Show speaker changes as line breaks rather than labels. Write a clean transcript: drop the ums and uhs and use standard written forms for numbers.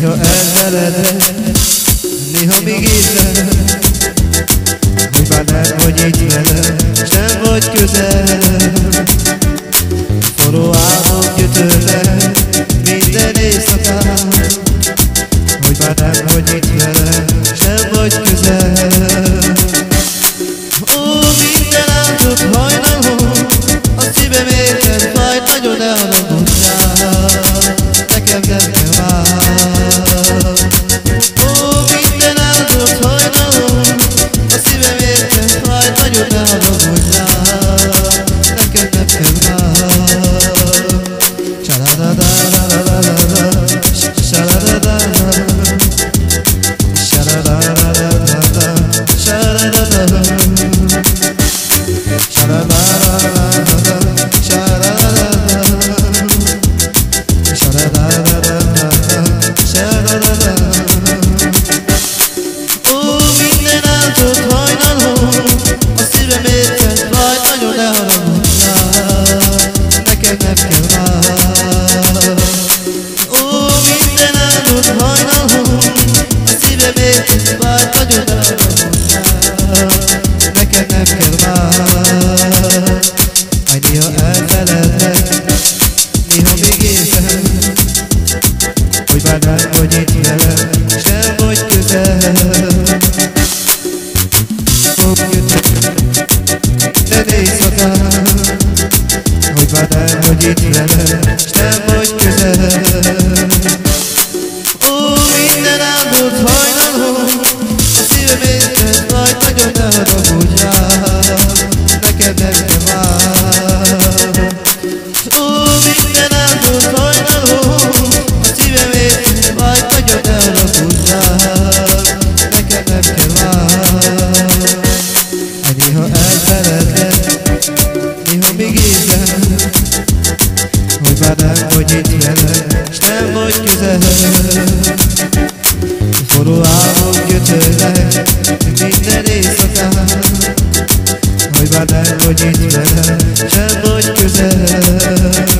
Néha elfeledlek, néha még érzem, hogy már nem vagy itt velem, s nem vagy közel. Forró álmok gyötörlek minden éjszakán, hogy már nem vagy itt velem, s nem vagy közel. Ó, minden áldott hajnalom, a szívem érted fájt, nagyon elharagudtál, nekem nem kell már. Ó, minden áldott hajnalom, a szívem érted fájt, nagyon elharagudtál, nekem nem kell már. Sa-la-da-da-da-da-da-da, sa-la-da-da-da, sa-la-da-da-da-da, sa-la-da-da-da. Néha elfeledlek, néha még érzem, hogy már nem vagy itt velem, s nem vagy közel. Fog jöttem, de éjszakán, hogy már nem vagy itt velem, s nem vagy közel. Ó, minden áldott hajnalom, a szívem érted vagy, nagyon ne haragudjál, neked nem kell már. Ó, minden áldott hajnalom, a szívem érted vagy, nagyon ne haragudjál, neked nem kell már. Néha elfeledlek, néha még érzem, hogy már nem vagy itt velem, s nem vagy közel. Forró álmok gyötörlek minden éjszakán, hogy már nem vagy itt velem, sem vagy közel.